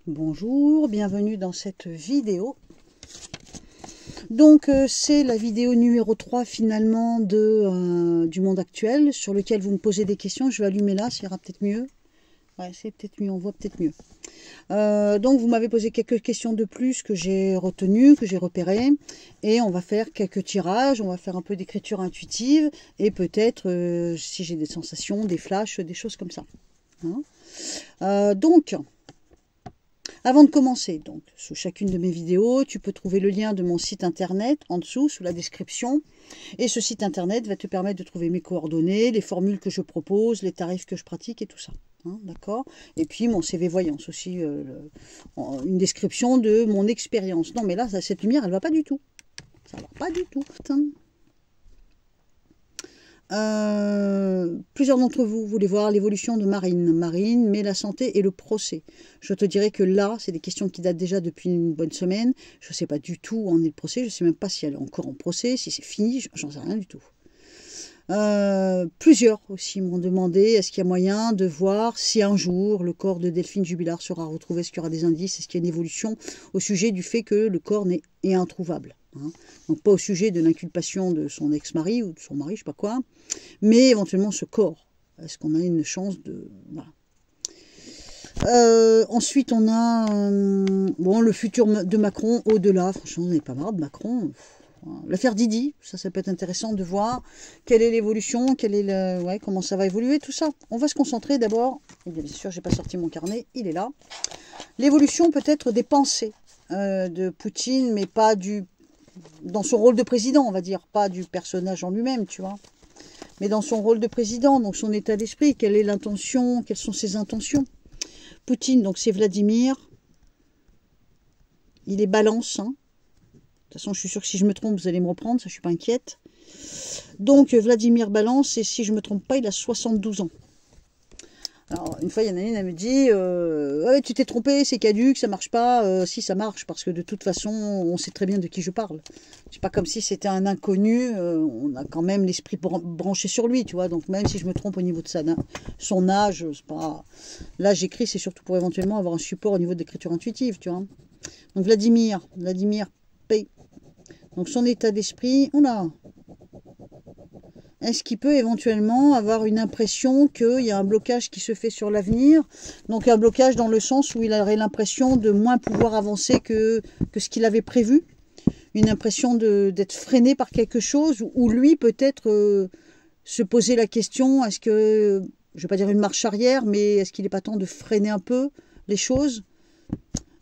Bonjour, bienvenue dans cette vidéo. Donc c'est la vidéo numéro 3 finalement du monde actuel, sur lequel vous me posez des questions. Je vais allumer là, ça ira peut-être mieux. Ouais, c'est peut-être mieux, on voit peut-être mieux. Donc vous m'avez posé quelques questions de plus que j'ai retenues, que j'ai repérées. Et on va faire quelques tirages, on va faire un peu d'écriture intuitive. Et peut-être, si j'ai des sensations, des flashs, des choses comme ça. Hein, donc... Avant de commencer, donc, sous chacune de mes vidéos, tu peux trouver le lien de mon site internet en dessous, sous la description. Et ce site internet va te permettre de trouver mes coordonnées, les formules que je propose, les tarifs que je pratique et tout ça. Hein, d'accord? Et puis mon CV voyance aussi, une description de mon expérience. Non mais là, cette lumière, elle va pas du tout. Ça va pas du tout. Putain. Plusieurs d'entre vous voulaient voir l'évolution de Marine, mais la santé et le procès. Je te dirais que là, c'est des questions qui datent déjà depuis une bonne semaine. Je ne sais pas du tout où en est le procès. Je ne sais même pas si elle est encore en procès, si c'est fini. J'en sais rien du tout. Plusieurs aussi m'ont demandé est-ce qu'il y a moyen de voir si un jour le corps de Delphine Jubilard sera retrouvé, est-ce qu'il y aura des indices, est-ce qu'il y a une évolution au sujet du fait que le corps est introuvable. Hein. Donc pas au sujet de l'inculpation de son ex-mari ou de son mari, je sais pas quoi, mais éventuellement ce corps. Est-ce qu'on a une chance de... Voilà. Ensuite on a bon, le futur de Macron au-delà. Franchement on n'est pas marre de Macron. L'affaire Didi, ça peut être intéressant de voir quelle est l'évolution, comment ça va évoluer, tout ça. On va se concentrer d'abord, bien sûr, j'ai pas sorti mon carnet, il est là. L'évolution peut-être des pensées de Poutine, mais pas dans son rôle de président, on va dire, pas du personnage en lui-même, tu vois. Mais dans son rôle de président, donc son état d'esprit, quelle est l'intention, quelles sont ses intentions. Poutine, donc c'est Vladimir, il est balance, hein. De toute façon, je suis sûre que si je me trompe, vous allez me reprendre, ça, je ne suis pas inquiète. Donc, Vladimir Balance, et si je ne me trompe pas, il a 72 ans. Alors, une fois, il y en a une, elle me dit ouais, tu t'es trompé, c'est caduc, ça marche pas. Si, ça marche, parce que de toute façon, on sait très bien de qui je parle. C'est pas comme si c'était un inconnu, on a quand même l'esprit branché sur lui, tu vois. Donc, même si je me trompe au niveau de son âge, c'est pas... Là, j'écris, c'est surtout pour éventuellement avoir un support au niveau de l'écriture intuitive, tu vois. Donc, Vladimir P. Donc son état d'esprit, est-ce qu'il peut éventuellement avoir une impression qu'il y a un blocage qui se fait sur l'avenir? Donc un blocage dans le sens où il aurait l'impression de moins pouvoir avancer que ce qu'il avait prévu. Une impression d'être freiné par quelque chose, ou lui peut-être se poser la question, est-ce que, je ne vais pas dire une marche arrière, mais est-ce qu'il n'est pas temps de freiner un peu les choses?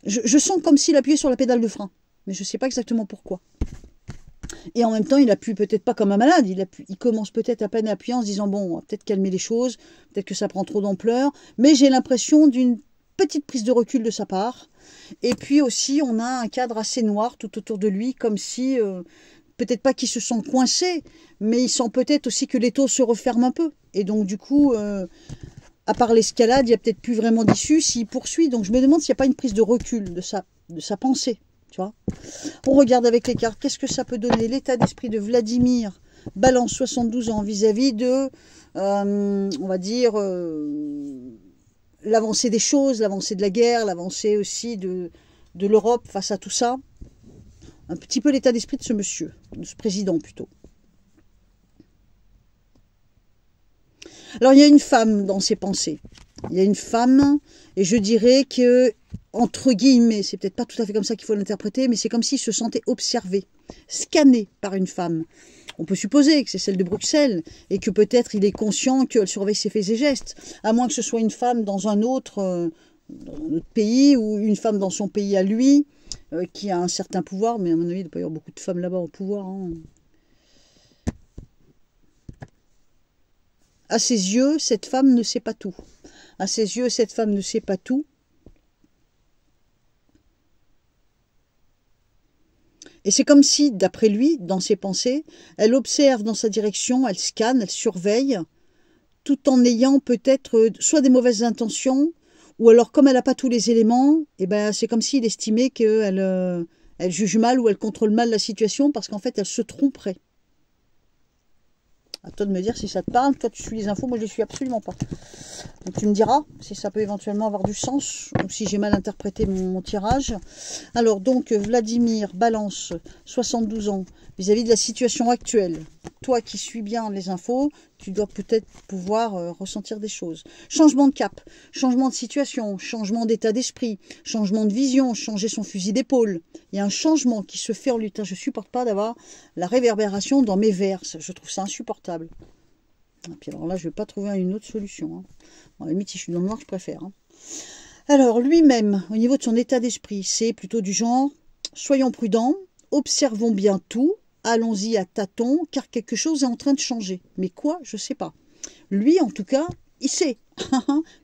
Je sens comme s'il appuyait sur la pédale de frein, mais je ne sais pas exactement pourquoi. Et en même temps, il appuie peut-être pas comme un malade, il commence peut-être à peine à appuyer en se disant, bon, on va peut-être calmer les choses, peut-être que ça prend trop d'ampleur, mais j'ai l'impression d'une petite prise de recul de sa part. Et puis aussi, on a un cadre assez noir tout autour de lui, comme si, peut-être pas qu'il se sent coincé, mais il sent peut-être aussi que l'étau se referme un peu. Et donc, du coup, à part l'escalade, il n'y a peut-être plus vraiment d'issue s'il poursuit. Donc, je me demande s'il n'y a pas une prise de recul de sa pensée. Tu vois, on regarde avec les cartes, qu'est-ce que ça peut donner l'état d'esprit de Vladimir Balance, 72 ans, vis-à-vis de, on va dire, l'avancée des choses, l'avancée de la guerre, l'avancée aussi de l'Europe face à tout ça. Un petit peu l'état d'esprit de ce monsieur, de ce président plutôt. Alors, il y a une femme dans ses pensées. Il y a une femme, et je dirais que, entre guillemets, c'est peut-être pas tout à fait comme ça qu'il faut l'interpréter, mais c'est comme s'il se sentait observé, scanné par une femme. On peut supposer que c'est celle de Bruxelles, et que peut-être il est conscient qu'elle surveille ses faits et gestes, à moins que ce soit une femme dans un autre pays, ou une femme dans son pays à lui, qui a un certain pouvoir, mais à mon avis, il doit pas y avoir beaucoup de femmes là-bas au pouvoir, hein. À ses yeux, cette femme ne sait pas tout. À ses yeux, cette femme ne sait pas tout. Et c'est comme si, d'après lui, dans ses pensées, elle observe dans sa direction, elle scanne, elle surveille, tout en ayant peut-être soit des mauvaises intentions, ou alors comme elle n'a pas tous les éléments, et ben c'est comme s'il estimait qu'elle elle juge mal ou elle contrôle mal la situation, parce qu'en fait, elle se tromperait. À toi de me dire si ça te parle. Toi, tu suis les infos, moi, je les suis absolument pas. Donc, tu me diras si ça peut éventuellement avoir du sens ou si j'ai mal interprété mon tirage. Alors, donc, Vladimir, Balance, 72 ans, vis-à-vis de la situation actuelle. Toi qui suis bien les infos, tu dois peut-être pouvoir ressentir des choses. Changement de cap, changement de situation, changement d'état d'esprit, changement de vision, changer son fusil d'épaule. Il y a un changement qui se fait en lutin. Je ne supporte pas d'avoir la réverbération dans mes verses. Je trouve ça insupportable. Et puis alors là, je ne vais pas trouver une autre solution. Hein. Bon, à la limite, si je suis dans le noir, je préfère. Hein. Alors, lui-même, au niveau de son état d'esprit, c'est plutôt du genre, soyons prudents, observons bien tout, allons-y à tâtons, car quelque chose est en train de changer. Mais quoi? Je ne sais pas. Lui, en tout cas, il sait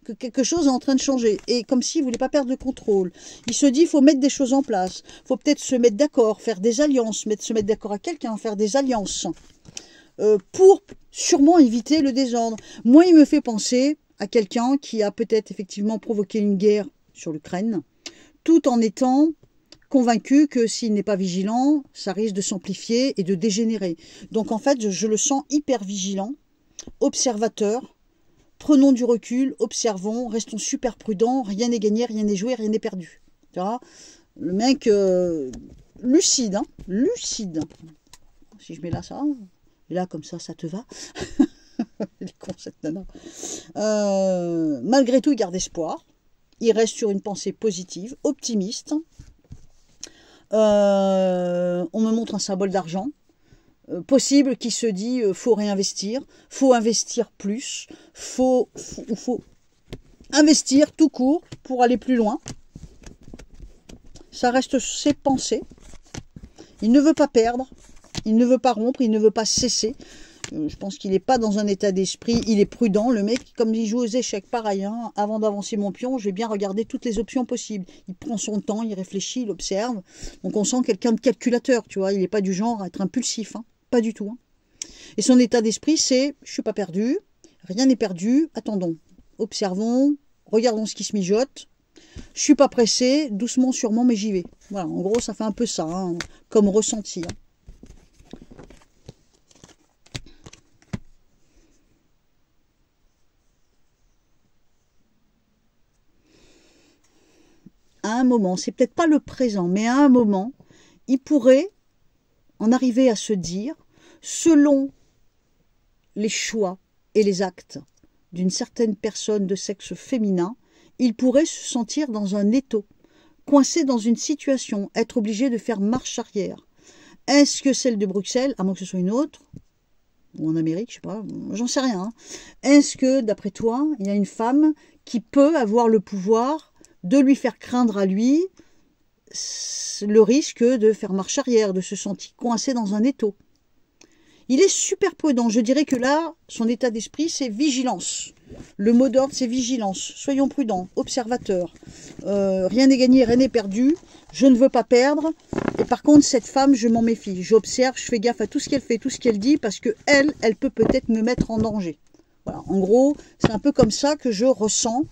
que quelque chose est en train de changer. Et comme s'il ne voulait pas perdre le contrôle. Il se dit, il faut mettre des choses en place. Il faut peut-être se mettre d'accord, faire des alliances, se mettre d'accord à quelqu'un, faire des alliances. Pour sûrement éviter le désordre. Moi, il me fait penser à quelqu'un qui a peut-être effectivement provoqué une guerre sur l'Ukraine, tout en étant convaincu que s'il n'est pas vigilant, ça risque de s'amplifier et de dégénérer. Donc en fait, je le sens hyper vigilant, observateur, prenons du recul, observons, restons super prudents, rien n'est gagné, rien n'est joué, rien n'est perdu. Tu vois, le mec lucide, hein, lucide. Si je mets là ça, et là comme ça te va. Elle est con cette nana. Malgré tout, il garde espoir. Il reste sur une pensée positive, optimiste. On me montre un symbole d'argent. Possible qui se dit faut réinvestir, faut investir plus, faut investir tout court pour aller plus loin. Ça reste ses pensées. Il ne veut pas perdre, il ne veut pas rompre, il ne veut pas cesser. Je pense qu'il n'est pas dans un état d'esprit, il est prudent. Le mec, comme il joue aux échecs, pareil, hein, avant d'avancer mon pion, je vais bien regarder toutes les options possibles. Il prend son temps, il réfléchit, il observe. Donc on sent quelqu'un de calculateur, tu vois. Il n'est pas du genre à être impulsif, hein, pas du tout. Hein. Et son état d'esprit, c'est, je ne suis pas perdu, rien n'est perdu, attendons, observons, regardons ce qui se mijote. Je ne suis pas pressé, doucement, sûrement, mais j'y vais. Voilà, en gros, ça fait un peu ça, hein, comme ressenti. Hein. À un moment, c'est peut-être pas le présent, mais à un moment, il pourrait en arriver à se dire, selon les choix et les actes d'une certaine personne de sexe féminin, il pourrait se sentir dans un étau, coincé dans une situation, être obligé de faire marche arrière. Est-ce que celle de Bruxelles, à moins que ce soit une autre, ou en Amérique, je sais pas, j'en sais rien. Hein. Est-ce que, d'après toi, il y a une femme qui peut avoir le pouvoir de lui faire craindre à lui le risque de faire marche arrière, de se sentir coincé dans un étau? Il est super prudent. Je dirais que là, son état d'esprit, c'est vigilance. Le mot d'ordre, c'est vigilance. Soyons prudents, observateurs. Rien n'est gagné, rien n'est perdu. Je ne veux pas perdre. Et par contre, cette femme, je m'en méfie. J'observe, je fais gaffe à tout ce qu'elle fait, tout ce qu'elle dit, parce que elle peut peut-être me mettre en danger. Voilà. En gros, c'est un peu comme ça que je ressens,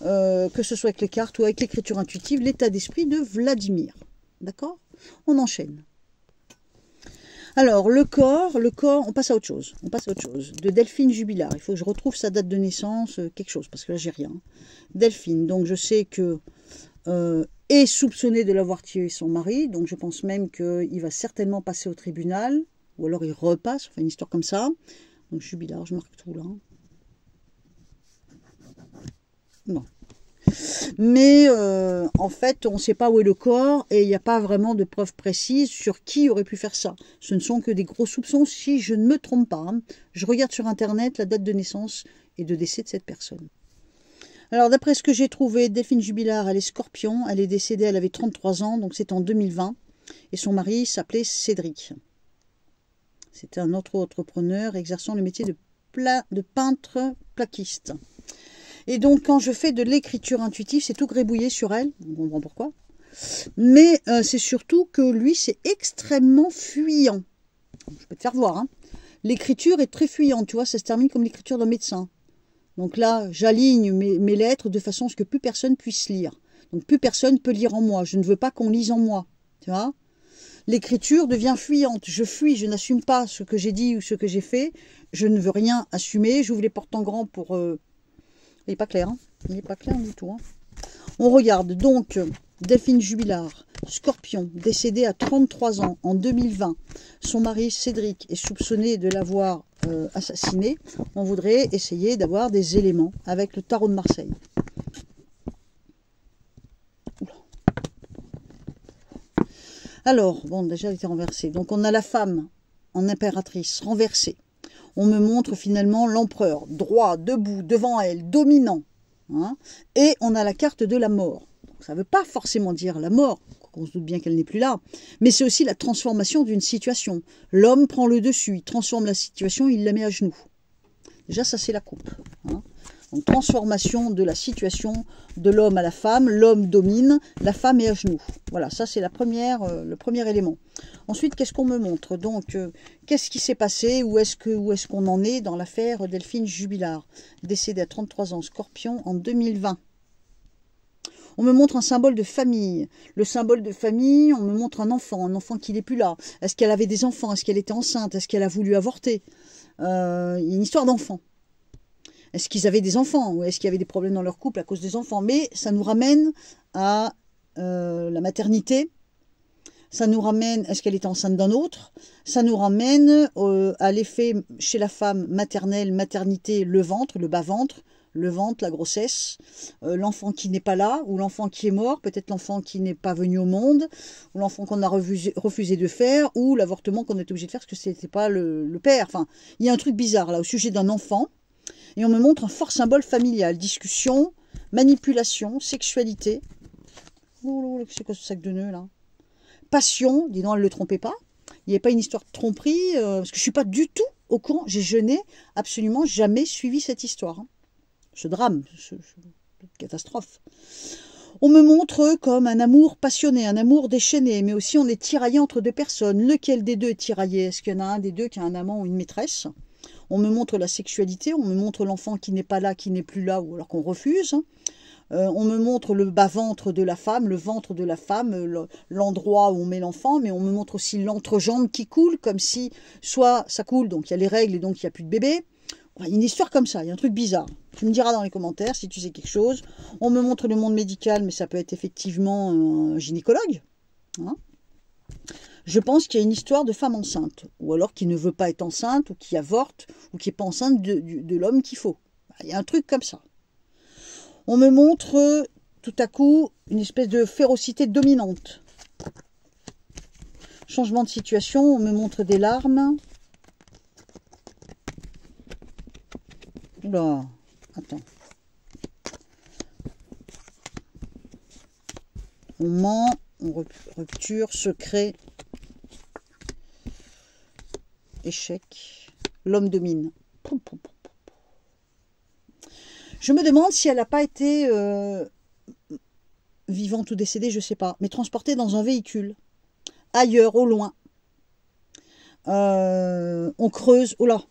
que ce soit avec les cartes ou avec l'écriture intuitive, l'état d'esprit de Vladimir. D'accord? On enchaîne. Alors, le corps, on passe à autre chose. On passe à autre chose. De Delphine Jubilard. Il faut que je retrouve sa date de naissance, quelque chose, parce que là, j'ai rien. Delphine, donc je sais que est soupçonnée de l'avoir tué son mari, donc je pense même qu'il va certainement passer au tribunal, ou alors il repasse, enfin une histoire comme ça. Donc Jubilard, je marque tout là. Non. Mais en fait, on ne sait pas où est le corps et il n'y a pas vraiment de preuves précises sur qui aurait pu faire ça. Ce ne sont que des gros soupçons si je ne me trompe pas. Hein. Je regarde sur Internet la date de naissance et de décès de cette personne. Alors, d'après ce que j'ai trouvé, Delphine Jubilard, elle est scorpion. Elle est décédée, elle avait 33 ans, donc c'est en 2020. Et son mari s'appelait Cédric. C'était un autre entrepreneur exerçant le métier de peintre plaquiste. Et donc, quand je fais de l'écriture intuitive, c'est tout grébouillé sur elle. On comprend pourquoi. Mais c'est surtout que lui, c'est extrêmement fuyant. Je peux te faire voir. Hein. L'écriture est très fuyante. Tu vois, ça se termine comme l'écriture d'un médecin. Donc là, j'aligne mes lettres de façon à ce que plus personne puisse lire. Donc, plus personne peut lire en moi. Je ne veux pas qu'on lise en moi. Tu vois. L'écriture devient fuyante. Je fuis, je n'assume pas ce que j'ai dit ou ce que j'ai fait. Je ne veux rien assumer. J'ouvre les portes en grand pour... Il n'est pas clair, hein. Il n'est pas clair du tout. Hein. On regarde donc Delphine Jubilard, Scorpion, décédée à 33 ans en 2020. Son mari Cédric est soupçonné de l'avoir assassiné. On voudrait essayer d'avoir des éléments avec le tarot de Marseille. Alors, bon, déjà, elle était renversée. Donc, on a la femme en impératrice, renversée. On me montre finalement l'empereur, droit, debout, devant elle, dominant. Hein, et on a la carte de la mort. Donc, ça ne veut pas forcément dire la mort, on se doute bien qu'elle n'est plus là, mais c'est aussi la transformation d'une situation. L'homme prend le dessus, il transforme la situation, il la met à genoux. Déjà, ça, c'est la coupe. Hein. Donc, transformation de la situation de l'homme à la femme. L'homme domine, la femme est à genoux. Voilà, ça c'est le premier élément. Ensuite, qu'est-ce qu'on me montre? Donc, qu'est-ce qui s'est passé? Où est-ce qu'on en est dans l'affaire Delphine Jubilard, décédée à 33 ans, Scorpion, en 2020. On me montre un symbole de famille. Le symbole de famille, on me montre un enfant qui n'est plus là. Est-ce qu'elle avait des enfants? Est-ce qu'elle était enceinte? Est-ce qu'elle a voulu avorter? Il y a une histoire d'enfant. Est-ce qu'ils avaient des enfants ou est-ce qu'il y avait des problèmes dans leur couple à cause des enfants? Mais ça nous ramène à la maternité. Ça nous ramène, est-ce qu'elle était enceinte d'un autre? Ça nous ramène à l'effet chez la femme maternelle, maternité, le ventre, le bas-ventre, le ventre, la grossesse, l'enfant qui n'est pas là, ou l'enfant qui est mort, peut-être l'enfant qui n'est pas venu au monde, ou l'enfant qu'on a refusé de faire, ou l'avortement qu'on est obligé de faire parce que ce n'était pas le père. Enfin, il y a un truc bizarre là au sujet d'un enfant. Et on me montre un fort symbole familial. Discussion, manipulation, sexualité. Oh, c'est quoi ce sac de nœuds là? Passion, dis donc, elle ne le trompait pas. Il n'y avait pas une histoire de tromperie, parce que je ne suis pas du tout au courant. Je n'ai absolument jamais suivi cette histoire. Hein. Ce drame, cette catastrophe. On me montre comme un amour passionné, un amour déchaîné, mais aussi on est tiraillé entre deux personnes. Lequel des deux est tiraillé? Est-ce qu'il y en a un des deux qui a un amant ou une maîtresse? On me montre la sexualité, on me montre l'enfant qui n'est pas là, qui n'est plus là, ou alors qu'on refuse. On me montre le bas-ventre de la femme, le ventre de la femme, l'endroit où on met l'enfant, mais on me montre aussi l'entrejambe qui coule, comme si soit ça coule, donc il y a les règles et donc il n'y a plus de bébé. Il y a une histoire comme ça, il y a un truc bizarre. Tu me diras dans les commentaires si tu sais quelque chose. On me montre le monde médical, mais ça peut être effectivement un gynécologue. Hein. Je pense qu'il y a une histoire de femme enceinte, ou alors qui ne veut pas être enceinte, ou qui avorte, ou qui n'est pas enceinte de l'homme qu'il faut. Il y a un truc comme ça. On me montre tout à coup une espèce de férocité dominante. Changement de situation, on me montre des larmes. Oula, attends. On ment, on rupture, secret. Échec. L'homme domine. Je me demande si elle n'a pas été vivante ou décédée, je ne sais pas, mais transportée dans un véhicule, ailleurs, au loin. On creuse. Oh là!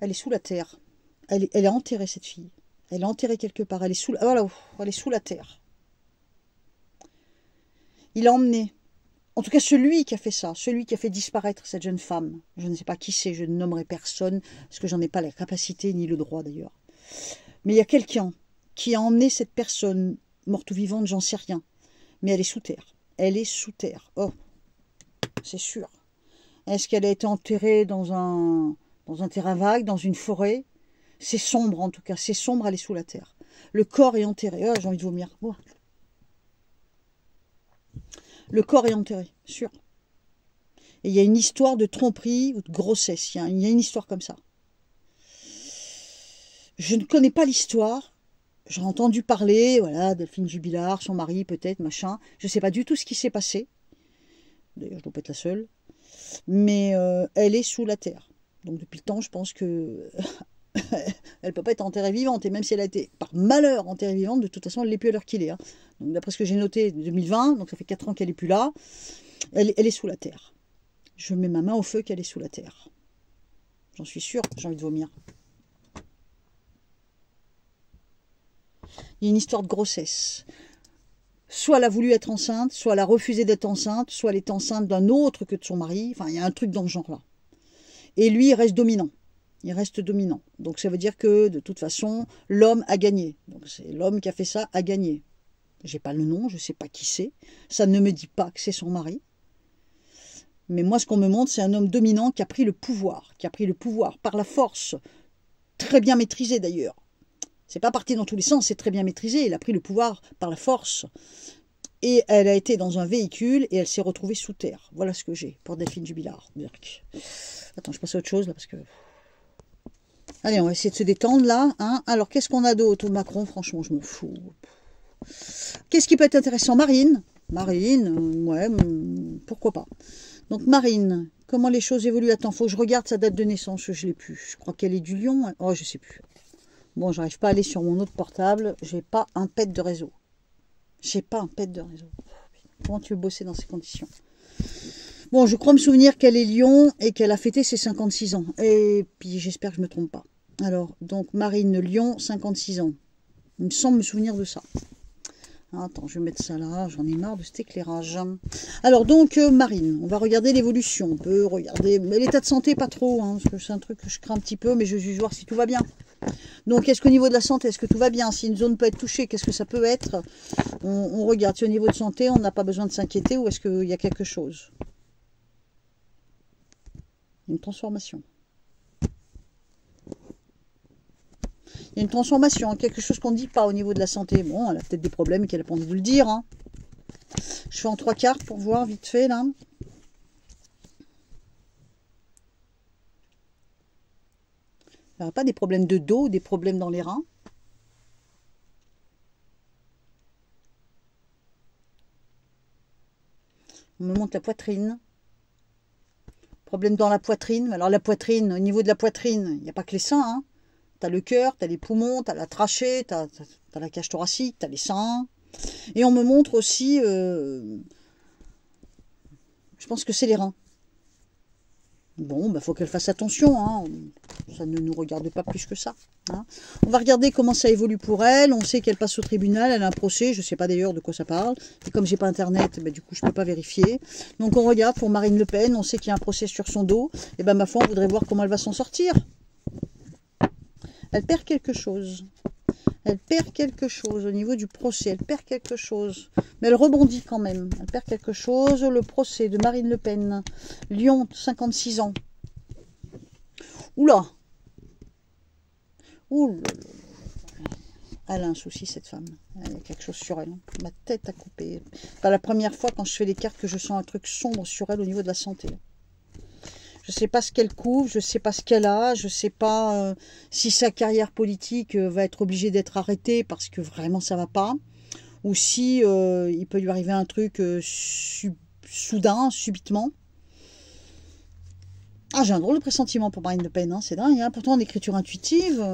Elle est sous la terre. Elle est enterrée, cette fille. Elle est enterrée quelque part. Elle est sous, voilà, elle est sous la terre. Il a emmené. En tout cas, celui qui a fait ça, celui qui a fait disparaître cette jeune femme, je ne sais pas qui c'est, je ne nommerai personne, parce que j'en ai pas la capacité ni le droit d'ailleurs. Mais il y a quelqu'un qui a emmené cette personne, morte ou vivante, j'en sais rien. Mais elle est sous terre. Elle est sous terre. Oh, c'est sûr. Est-ce qu'elle a été enterrée dans un terrain vague, dans une forêt? C'est sombre en tout cas, c'est sombre, elle est sous la terre. Le corps est enterré. Oh, j'ai envie de vomir. Oh. Le corps est enterré, sûr. Et il y a une histoire de tromperie ou de grossesse. Il y a une histoire comme ça. Je ne connais pas l'histoire. J'ai entendu parler, voilà, Delphine Jubilard, son mari peut-être, machin. Je ne sais pas du tout ce qui s'est passé. D'ailleurs, je ne dois pas être la seule. Mais elle est sous la terre. Donc depuis le temps, je pense que elle ne peut pas être enterrée vivante. Et même si elle a été par malheur enterrée vivante, de toute façon, elle n'est plus à l'heure qu'il est. Hein. Donc d'après ce que j'ai noté, 2020, donc ça fait 4 ans qu'elle n'est plus là, elle est sous la terre. Je mets ma main au feu qu'elle est sous la terre. J'en suis sûre, j'ai envie de vomir. Il y a une histoire de grossesse. soit elle a voulu être enceinte, soit elle a refusé d'être enceinte, soit elle est enceinte d'un autre que de son mari. Enfin, il y a un truc dans ce genre-là. Et lui, il reste dominant. Il reste dominant. Donc ça veut dire que, de toute façon, l'homme a gagné. Donc c'est l'homme qui a fait ça, a gagné. J'ai pas le nom, je sais pas qui c'est. Ça ne me dit pas que c'est son mari. Mais moi, ce qu'on me montre, c'est un homme dominant qui a pris le pouvoir. Qui a pris le pouvoir par la force. Très bien maîtrisé d'ailleurs. C'est pas parti dans tous les sens, c'est très bien maîtrisé. Il a pris le pouvoir par la force. Et elle a été dans un véhicule et elle s'est retrouvée sous terre. Voilà ce que j'ai pour Delphine Jubilard. Attends, je passe à autre chose là parce que... Allez, on va essayer de se détendre là. Hein. Alors, qu'est-ce qu'on a d'autre? Macron, franchement, je m'en fous. Qu'est-ce qui peut être intéressant? Marine. Marine, ouais, pourquoi pas. Donc, Marine, comment les choses évoluent? Attends, faut que je regarde sa date de naissance. Je ne l'ai plus. Je crois qu'elle est du Lion. Oh, je sais plus. Bon, j'arrive pas à aller sur mon autre portable. J'ai pas un pet de réseau. J'ai pas un pet de réseau. Comment tu veux bosser dans ces conditions? Bon, je crois me souvenir qu'elle est Lyon et qu'elle a fêté ses 56 ans. Et puis, j'espère que je ne me trompe pas. Alors, donc, Marine Lyon, 56 ans. Il me semble me souvenir de ça. Attends, je vais mettre ça là. J'en ai marre de cet éclairage. Alors, donc, Marine, on va regarder l'évolution. On peut regarder... Mais l'état de santé, pas trop. Hein, parce que c'est un truc que je crains un petit peu, mais je vais voir si tout va bien. Donc, est-ce qu'au niveau de la santé, est-ce que tout va bien? Si une zone peut être touchée, qu'est-ce que ça peut être? On regarde si au niveau de santé, on n'a pas besoin de s'inquiéter ou est-ce qu'il y a quelque chose? Une transformation. Il y a une transformation, quelque chose qu'on ne dit pas au niveau de la santé. Bon, elle a peut-être des problèmes et qu'elle n'a pas envie de le dire. Hein. Je fais en 3 cartes pour voir vite fait là. Elle n'a pas des problèmes de dos, des problèmes dans les reins. On me montre la poitrine. Problème dans la poitrine. Alors la poitrine, au niveau de la poitrine, il n'y a pas que les seins. Hein. Tu as le cœur, tu as les poumons, tu as la trachée, tu as la cage thoracique, tu as les seins. Et on me montre aussi, je pense que c'est les reins. Bon, bah, faut qu'elle fasse attention. Hein. Ça ne nous regarde pas plus que ça. Hein. On va regarder comment ça évolue pour elle. On sait qu'elle passe au tribunal, elle a un procès. Je ne sais pas d'ailleurs de quoi ça parle. Et comme j'ai pas internet, bah, du coup, je ne peux pas vérifier. Donc, on regarde pour Marine Le Pen. On sait qu'il y a un procès sur son dos. Et ben, ma foi, on voudrait voir comment elle va s'en sortir. Elle perd quelque chose. Elle perd quelque chose au niveau du procès. Elle perd quelque chose. Mais elle rebondit quand même. Elle perd quelque chose. Le procès de Marine Le Pen. Lyon, 56 ans. Oula. Oula. Elle a un souci, cette femme. Elle a quelque chose sur elle. Ma tête a coupé. C'est pas la première fois quand je fais les cartes que je sens un truc sombre sur elle au niveau de la santé. Je ne sais pas ce qu'elle couvre, je ne sais pas ce qu'elle a, je ne sais pas si sa carrière politique va être obligée d'être arrêtée parce que vraiment ça ne va pas. Ou si il peut lui arriver un truc soudain, subitement. Ah, j'ai un drôle de pressentiment pour Marine Le Pen, hein, c'est dingue. Hein. Pourtant, l'écriture intuitive,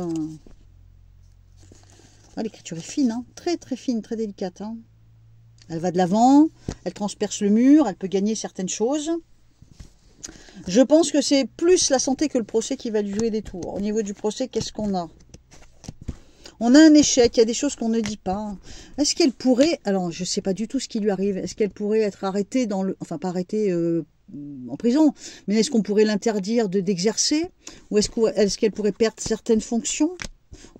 l'écriture est fine, hein, très très fine, très délicate. Hein. Elle va de l'avant, elle transperce le mur, elle peut gagner certaines choses. Je pense que c'est plus la santé que le procès qui va lui jouer des tours. Au niveau du procès, qu'est-ce qu'on a? On a un échec, il y a des choses qu'on ne dit pas. Est-ce qu'elle pourrait... Alors, je ne sais pas du tout ce qui lui arrive. Est-ce qu'elle pourrait être arrêtée dans le... Enfin, pas arrêtée en prison, mais est-ce qu'on pourrait l'interdire d'exercer? Ou est-ce qu'elle pourrait perdre certaines fonctions?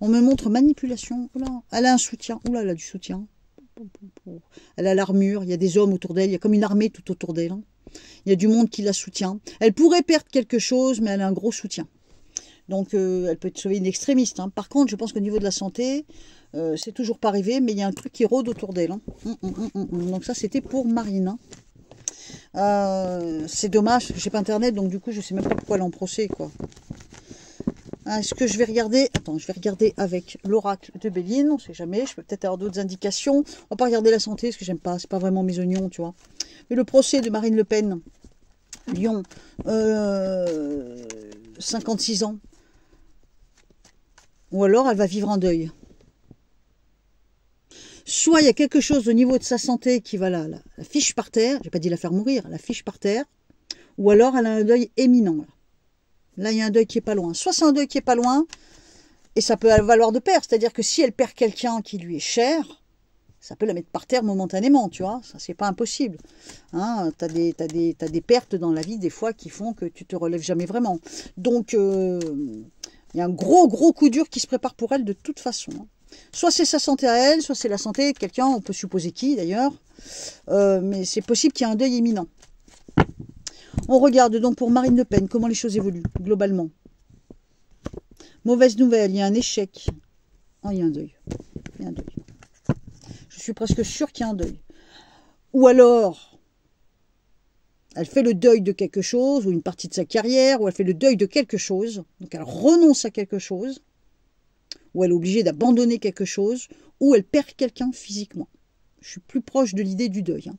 On me montre manipulation. Oula, elle a un soutien. Oula, elle a du soutien. Elle a l'armure, il y a des hommes autour d'elle. Il y a comme une armée tout autour d'elle. Hein. Il y a du monde qui la soutient. Elle pourrait perdre quelque chose, mais elle a un gros soutien. Donc, elle peut être sauvée une extrémiste. Hein. Par contre, je pense qu'au niveau de la santé, c'est toujours pas arrivé, mais il y a un truc qui rôde autour d'elle. Hein. Donc ça, c'était pour Marine. Hein. C'est dommage, j'ai pas internet, donc du coup, je sais même pas pourquoi elle est en procès, quoi. Est-ce que je vais regarder? Attends, je vais regarder avec l'oracle de Béline, on sait jamais, je peux peut-être avoir d'autres indications. On va pas regarder la santé, parce que j'aime pas, c'est pas vraiment mes oignons, tu vois. Mais le procès de Marine Le Pen, Lyon, 56 ans. Ou alors elle va vivre un deuil. Soit il y a quelque chose au niveau de sa santé qui va la fiche par terre, j'ai pas dit la faire mourir, la fiche par terre, ou alors elle a un deuil éminent. Là, il y a un deuil qui est pas loin. Soit c'est un deuil qui est pas loin, et ça peut valoir de perdre. C'est-à-dire que si elle perd quelqu'un qui lui est cher, ça peut la mettre par terre momentanément, tu vois. Ça, c'est pas impossible. Hein, t'as des pertes dans la vie, des fois, qui font que tu te relèves jamais vraiment. Donc, il y a un gros coup dur qui se prépare pour elle de toute façon. Hein. Soit c'est sa santé à elle, soit c'est la santé de quelqu'un, on peut supposer qui d'ailleurs. Mais c'est possible qu'il y ait un deuil imminent. On regarde donc pour Marine Le Pen, comment les choses évoluent, globalement. Mauvaise nouvelle, il y a un échec. Oh, il y a un deuil. Il y a un deuil. Je suis presque sûre qu'il y a un deuil. Ou alors, elle fait le deuil de quelque chose, ou une partie de sa carrière, ou elle fait le deuil de quelque chose, donc elle renonce à quelque chose, ou elle est obligée d'abandonner quelque chose, ou elle perd quelqu'un physiquement. Je suis plus proche de l'idée du deuil. Hein.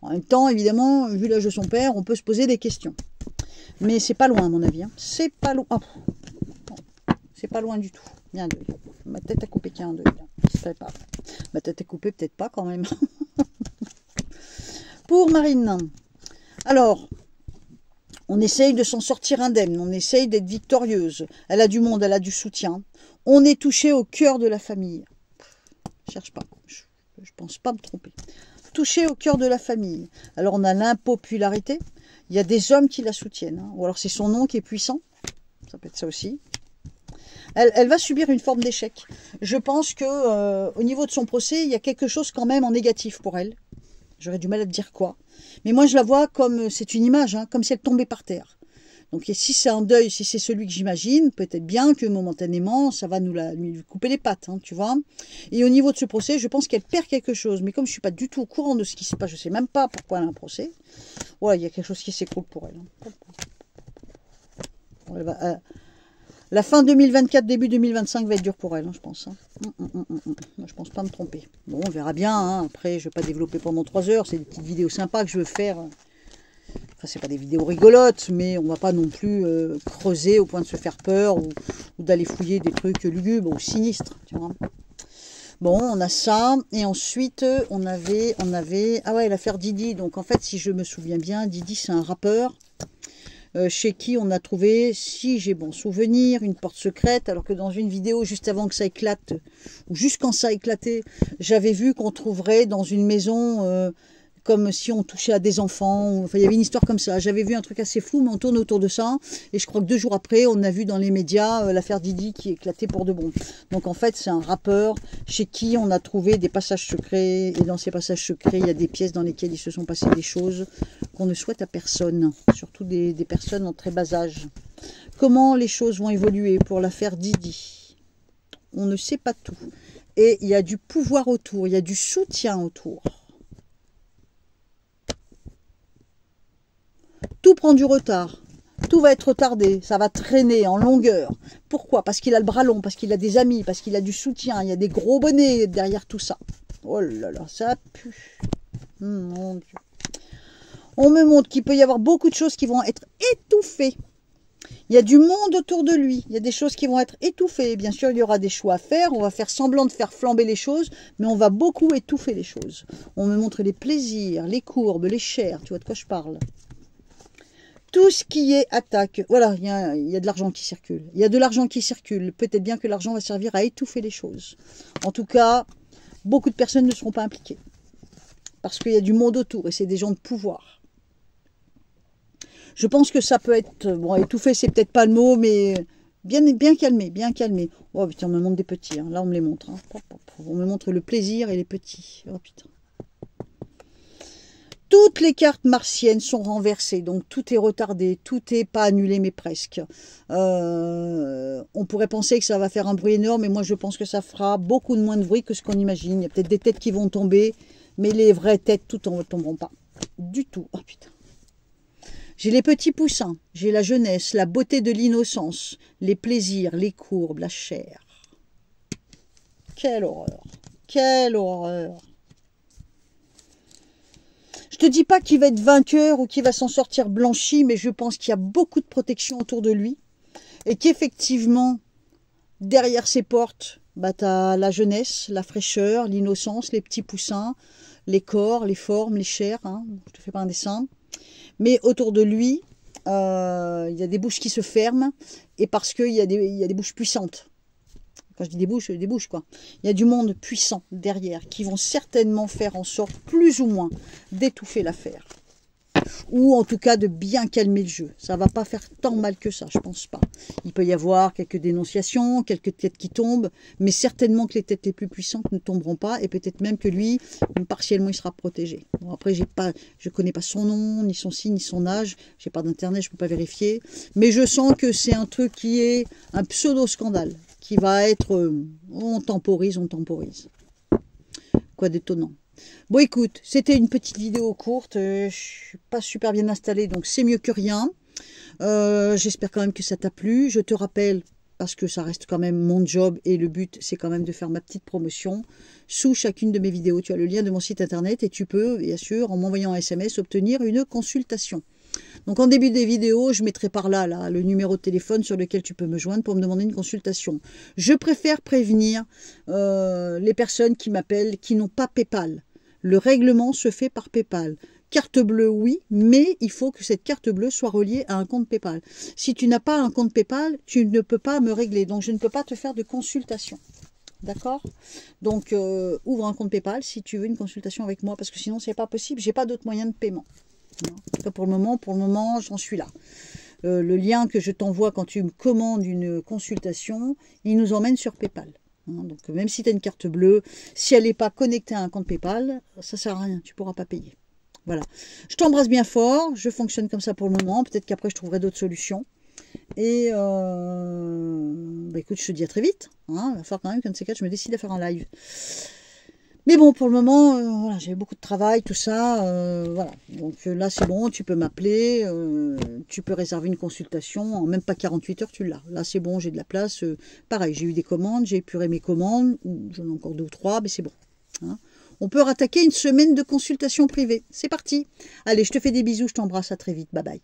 En même temps, évidemment, vu l'âge de son père, on peut se poser des questions. Mais c'est pas loin, à mon avis. Hein. C'est pas loin. Oh. C'est pas loin du tout. Il y a un deuil. Ma tête a coupé qu'il y a un deuil. C'est pas. Ma tête est coupée, peut-être pas quand même. Pour Marine. Alors, on essaye de s'en sortir indemne. On essaye d'être victorieuse. Elle a du monde, elle a du soutien. On est touché au cœur de la famille. Je cherche pas. Je pense pas me tromper. Touché au cœur de la famille. Alors, on a l'impopularité. Il y a des hommes qui la soutiennent. Hein. Ou alors, c'est son nom qui est puissant. Ça peut être ça aussi. Elle va subir une forme d'échec. Je pense que au niveau de son procès, il y a quelque chose quand même en négatif pour elle. J'aurais du mal à te dire quoi. Mais moi, je la vois comme, c'est une image, hein, comme si elle tombait par terre. Donc, et si c'est un deuil, si c'est celui que j'imagine, peut-être bien que momentanément, ça va lui couper les pattes, hein, tu vois. Et au niveau de ce procès, je pense qu'elle perd quelque chose. Mais comme je ne suis pas du tout au courant de ce qui se passe, je ne sais même pas pourquoi elle a un procès. Voilà, il y a quelque chose qui s'écroule pour elle. Hein. Elle va... La fin 2024, début 2025 va être dur pour elle, hein, je pense. Hein. Je pense pas me tromper. Bon, on verra bien. Hein. Après, je ne vais pas développer pendant 3 heures. C'est des petites vidéos sympas que je veux faire. Enfin, c'est pas des vidéos rigolotes, mais on va pas non plus creuser au point de se faire peur ou d'aller fouiller des trucs lugubres ou sinistres. Tu vois. Bon, on a ça. Et ensuite, on avait... Ah ouais, l'affaire Didi. Donc, en fait, si je me souviens bien, Didi, c'est un rappeur. Chez qui on a trouvé, si j'ai bon souvenir, une porte secrète, alors que dans une vidéo juste avant que ça éclate, ou juste quand ça a éclaté, j'avais vu qu'on trouverait dans une maison, comme si on touchait à des enfants, enfin il y avait une histoire comme ça, j'avais vu un truc assez flou, mais on tourne autour de ça, et je crois que 2 jours après, on a vu dans les médias l'affaire Didi qui éclatait pour de bon. Donc en fait, c'est un rappeur chez qui on a trouvé des passages secrets, et dans ces passages secrets, il y a des pièces dans lesquelles il se sont passées des choses qu'on ne souhaite à personne, surtout des personnes en très bas âge. Comment les choses vont évoluer pour l'affaire Didi? On ne sait pas tout. Et il y a du pouvoir autour, il y a du soutien autour. Tout prend du retard. Tout va être retardé, ça va traîner en longueur. Pourquoi? Parce qu'il a le bras long, parce qu'il a des amis, parce qu'il a du soutien, il y a des gros bonnets derrière tout ça. Oh là là, ça pue. Mon Dieu. On me montre qu'il peut y avoir beaucoup de choses qui vont être étouffées. Il y a du monde autour de lui. Il y a des choses qui vont être étouffées. Bien sûr, il y aura des choix à faire. On va faire semblant de faire flamber les choses, mais on va beaucoup étouffer les choses. On me montre les plaisirs, les courbes, les chairs. Tu vois de quoi je parle? Tout ce qui est attaque. Voilà, il y a de l'argent qui circule. Il y a de l'argent qui circule. Peut-être bien que l'argent va servir à étouffer les choses. En tout cas, beaucoup de personnes ne seront pas impliquées. Parce qu'il y a du monde autour et c'est des gens de pouvoir. Je pense que ça peut être... Bon, étouffé, c'est peut-être pas le mot, mais bien calmé, bien calmé. Oh putain, on me montre des petits. Hein. Là, on me les montre. Hein. On me montre le plaisir et les petits. Oh putain. Toutes les cartes martiennes sont renversées, donc tout est retardé, tout n'est pas annulé, mais presque. On pourrait penser que ça va faire un bruit énorme, mais moi je pense que ça fera beaucoup de moins de bruit que ce qu'on imagine. Il y a peut-être des têtes qui vont tomber, mais les vraies têtes, toutes ne tomberont pas. Du tout. Oh putain. J'ai les petits poussins, j'ai la jeunesse, la beauté de l'innocence, les plaisirs, les courbes, la chair. Quelle horreur! Quelle horreur! Je te dis pas qu'il va être vainqueur ou qu'il va s'en sortir blanchi, mais je pense qu'il y a beaucoup de protection autour de lui. Et qu'effectivement, derrière ses portes, bah, tu as la jeunesse, la fraîcheur, l'innocence, les petits poussins, les corps, les formes, les chairs. Hein, je te fais pas un dessin. Mais autour de lui, il y a des bouches qui se ferment, et parce qu'il y a des bouches puissantes. Quand je dis des bouches, quoi. Il y a du monde puissant derrière qui vont certainement faire en sorte, plus ou moins, d'étouffer l'affaire. Ou en tout cas de bien calmer le jeu. Ça va pas faire tant mal que ça, je pense pas. Il peut y avoir quelques dénonciations, quelques têtes qui tombent, mais certainement que les têtes les plus puissantes ne tomberont pas, et peut-être même que lui, partiellement, il sera protégé. Bon, après, je connais pas son nom, ni son signe, ni son âge, j'ai pas d'internet, je peux pas vérifier, mais je sens que c'est un truc qui est un pseudo-scandale, qui va être, on temporise. Quoi d'étonnant. Bon, écoute, c'était une petite vidéo courte, je suis pas super bien installée, donc c'est mieux que rien. J'espère quand même que ça t'a plu. Je te rappelle, parce que ça reste quand même mon job, et le but, c'est quand même de faire ma petite promotion. Sous chacune de mes vidéos, tu as le lien de mon site internet, et tu peux, bien sûr, en m'envoyant un SMS, obtenir une consultation. Donc en début des vidéos, je mettrai par là, le numéro de téléphone sur lequel tu peux me joindre pour me demander une consultation. Je préfère prévenir les personnes qui m'appellent, qui n'ont pas PayPal. Le règlement se fait par PayPal. Carte bleue, oui, mais il faut que cette carte bleue soit reliée à un compte PayPal. Si tu n'as pas un compte PayPal, tu ne peux pas me régler. Donc, je ne peux pas te faire de consultation. D'accord? Donc, ouvre un compte PayPal si tu veux une consultation avec moi, parce que sinon, ce n'est pas possible. Je n'ai pas d'autres moyens de paiement. En tout cas, pour le moment, j'en suis là. Le lien que je t'envoie quand tu me commandes une consultation, il nous emmène sur PayPal. Donc, même si tu as une carte bleue, si elle n'est pas connectée à un compte PayPal, ça ne sert à rien, tu ne pourras pas payer. Voilà. Je t'embrasse bien fort, je fonctionne comme ça pour le moment, peut-être qu'après je trouverai d'autres solutions. Et écoute, je te dis à très vite. Il va falloir quand même qu'un de ces quatre, je me décide à faire un live. Mais bon, pour le moment, voilà, j'ai beaucoup de travail, tout ça. Voilà. Donc là, c'est bon, tu peux m'appeler, tu peux réserver une consultation. En même pas 48 heures, tu l'as. Là, c'est bon, j'ai de la place. Pareil, j'ai eu des commandes, j'ai épuré mes commandes. J'en ai encore 2 ou 3, mais c'est bon. On peut rattaquer une semaine de consultation privée. C'est parti. Allez, je te fais des bisous, je t'embrasse, à très vite. Bye bye.